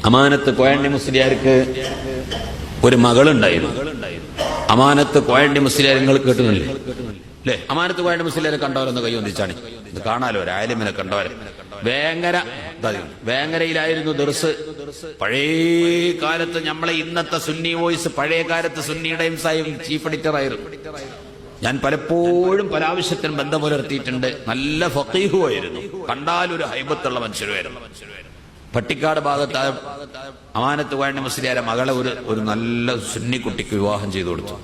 അമാനത്ത് കോയണ്ടി മുസ്ലിയാർക്ക് ഒരു മകളുണ്ടായിരുന്നു. അമാനത്ത് കോയണ്ടി മുസ്ലിയാർ നിങ്ങൾ കേട്ടുന്നില്ലേ അല്ലേ? അമാനത്ത് കോയണ്ടി മുസ്ലിയാരെ കണ്ടവരൊന്ന് കൈ ഒന്നിച്ചാണ്. ഇത് കാണാലോ, ഒരു ആലിമിനെ കണ്ടവരെ. വേങ്ങരയിലായിരുന്നു ദർസ്. പഴയ കാലത്ത് നമ്മളെ ഇന്നത്തെ സുന്നി വോയിസ് പഴയ കാലത്ത് സുന്നിയുടെയും ചീഫ് എഡിറ്റർ ആയിരുന്നു. ഞാൻ പലപ്പോഴും പലാവശ്യത്തിനും ബന്ധം പുലർത്തിയിട്ടുണ്ട്. നല്ല ഫഖീഹുമായിരുന്നു, കണ്ടാലൊരു ഹൈബത്തുള്ള മനുഷ്യരുമായിരുന്നു. പട്ടിക്കാട് ഭാഗത്ത് അമാനത്ത് കോയണ്ടി മുസ്ലിയാരെ മകളെ ഒരു നല്ല സുന്നി കുട്ടിക്ക് വിവാഹം ചെയ്തു കൊടുത്തു.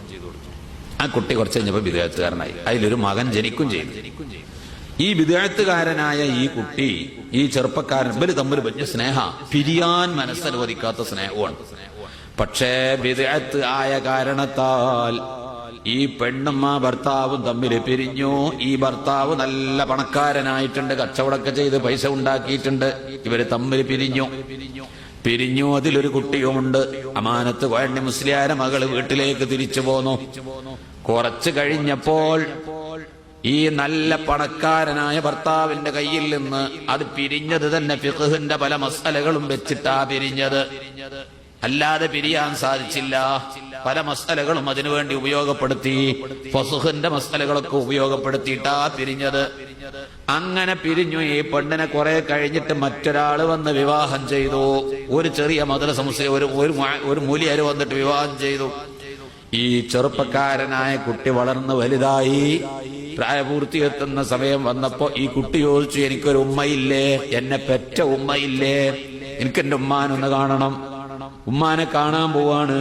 ആ കുട്ടി കുറച്ച് കഴിഞ്ഞപ്പോൾ ബിദ്അത്തുകാരനായി. അതിലൊരു മകൻ ജനിക്കും ചെയ്തു. ഈ ബിദ്അത്തുകാരനായ ഈ കുട്ടി, ഈ ചെറുപ്പക്കാരൻ, ഇവര് തമ്മിൽ വലിയ സ്നേഹ, പിരിയാൻ മനസ്സനുവദിക്കാത്ത സ്നേഹമാണ്. പക്ഷേ ബിദ്അത്ത് ആയ കാരണത്താൽ ഈ പെണ്ണും ആ ഭർത്താവും തമ്മിൽ പിരിഞ്ഞു. ഈ ഭർത്താവ് നല്ല പണക്കാരനായിട്ടുണ്ട്, കച്ചവടമൊക്കെ ചെയ്ത് പൈസ ഉണ്ടാക്കിയിട്ടുണ്ട്. ഇവര് തമ്മിൽ പിരിഞ്ഞു. അതിലൊരു കുട്ടിയുമുണ്ട്. അമാനത്ത് കോയണ്ടി മുസ്ലിയാരെ മകള് വീട്ടിലേക്ക് തിരിച്ചു പോന്നു. കുറച്ചു കഴിഞ്ഞപ്പോൾ ഈ നല്ല പണക്കാരനായ ഭർത്താവിന്റെ കയ്യിൽ നിന്ന് അത് പിരിഞ്ഞത് തന്നെ ഫിഖ്ഹിന്റെ പല മസ്അലകളും വെച്ചിട്ടാ പിരിഞ്ഞത്. അല്ലാതെ പിരിയാൻ സാധിച്ചില്ല. പല മസ്അലകളും അതിനുവേണ്ടി ഉപയോഗപ്പെടുത്തി, ഫസ്ഖിന്റെ മസ്അലകളൊക്കെ ഉപയോഗപ്പെടുത്തിയിട്ടാ പിരിഞ്ഞത്. അങ്ങനെ പിരിഞ്ഞു. ഈ പെണ്ണിനെ കുറെ കഴിഞ്ഞിട്ട് മറ്റൊരാള് വന്ന് വിവാഹം ചെയ്തു. ഒരു ചെറിയ മദ്രസ മുസ്ലിം ഒരു മൂലിയാര് വന്നിട്ട് വിവാഹം ചെയ്തു. ഈ ചെറുപ്പക്കാരനായ കുട്ടി വളർന്ന് വലുതായി. പ്രായപൂർത്തിയെത്തുന്ന സമയം വന്നപ്പോ ഈ കുട്ടി ചോദിച്ചു, എനിക്കൊരു ഉമ്മയില്ലേ, എന്നെ പെറ്റ ഉമ്മയില്ലേ, എനിക്ക് എന്റെ ഉമ്മാനൊന്ന് കാണണം. ഉമ്മാനെ കാണാൻ പോവാണ്.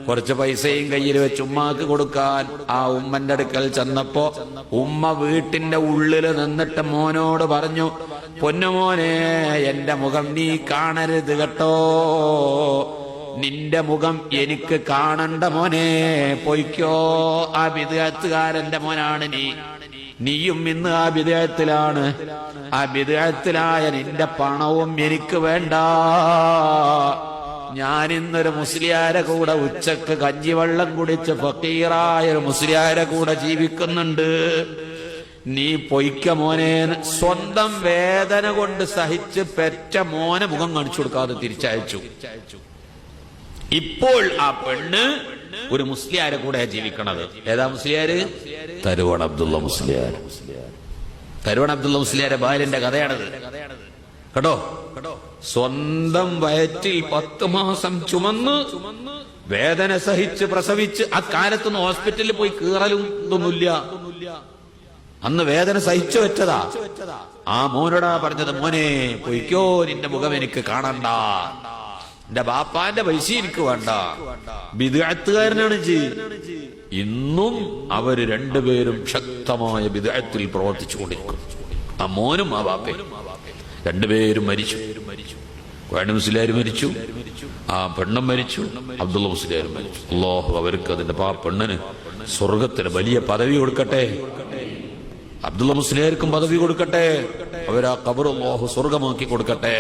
കുറച്ച് പൈസയും കയ്യിൽ വെച്ച് ഉമ്മാക്ക് കൊടുക്കാൻ ആ ഉമ്മന്റെ അടുക്കൽ ചെന്നപ്പോ ഉമ്മ വീട്ടിന്റെ ഉള്ളില് നിന്നിട്ട് മോനോട് പറഞ്ഞു, പൊന്നുമോനെ, എന്റെ മുഖം നീ കാണരുത് കേട്ടോ, നിന്റെ മുഖം എനിക്ക് കാണണ്ട മോനെ, പൊയ്ക്കോ. ആ ബിദ്അത്തുകാരന്റെ മോനാണ് നീയും ഇന്ന് ആ ബിദ്അത്തിലാണ്. ആ ബിദ്അത്തിലായ നിന്റെ പണവും എനിക്ക് വേണ്ട. ഞാനിന്നൊരു മുസ്ലിയാരെ കൂടെ ഉച്ചക്ക് കഞ്ഞിവെള്ളം കുടിച്ച് ഫക്കീറായ ഒരു മുസ്ലിയാരെ കൂടെ ജീവിക്കുന്നുണ്ട്. നീ പൊയ്ക്ക മോനെ. സ്വന്തം വേദന കൊണ്ട് സഹിച്ച് പെറ്റ മോനെ മുഖം കാണിച്ചു കൊടുക്കാതെ തിരിച്ചയച്ചു. ഇപ്പോൾ ആ പെണ്ണ് ഒരു മുസ്ലിയാരെ കൂടെ ജീവിക്കണത്. ഏതാ മുസ്ലിയാര്? തരുവൺ അബ്ദുള്ള മുസ്ലിയാർ. തരുവൺ അബ്ദുള്ള മുസ്ലിയാരെ ബാല്യന്റെ കഥയാണത് കേട്ടോ. സ്വന്തം വയറ്റിൽ 10 മാസം ചുമന്ന് വേദന സഹിച്ച് പ്രസവിച്ച്, ആ കാലത്തൊന്നും ഹോസ്പിറ്റലിൽ പോയി കീറലും ഇതൊന്നുമില്ല. അന്ന് വേദന സഹിച്ചു വെച്ചതാ. ആ മോനോടാ പറഞ്ഞത്, മോനെ പൊയ്ക്കോ, നിന്റെ മുഖം എനിക്ക് കാണണ്ട, എന്റെ ബാപ്പാന്റെ പൈസ എനിക്ക് വേണ്ട. ബിദ്അത്തുകാരനാണ് ഇന്നും അവര് രണ്ടുപേരും ശക്തമായ ബിദ്അത്തിൽ പ്രവർത്തിച്ചു കൊണ്ടിരിക്കും. ആ മോനും ആ ബാപ്പയും രണ്ടുപേരും മരിച്ചു. കോയണ്ടി മുസ്ലിയാർ മരിച്ചു, ആ പെണ്ണും മരിച്ചു, അബ്ദുള്ള മുസ്ലിയാർ മരിച്ചു. അല്ലാഹു അവർക്ക് അതിന്റെ ആ പെണ്ണിന് സ്വർഗത്തിന് വലിയ പദവി കൊടുക്കട്ടെ. അബ്ദുള്ള മുസ്ലിയാർക്കും പദവി കൊടുക്കട്ടെ. അവരാ ഖബർ അല്ലാഹു സ്വർഗമാക്കി കൊടുക്കട്ടെ.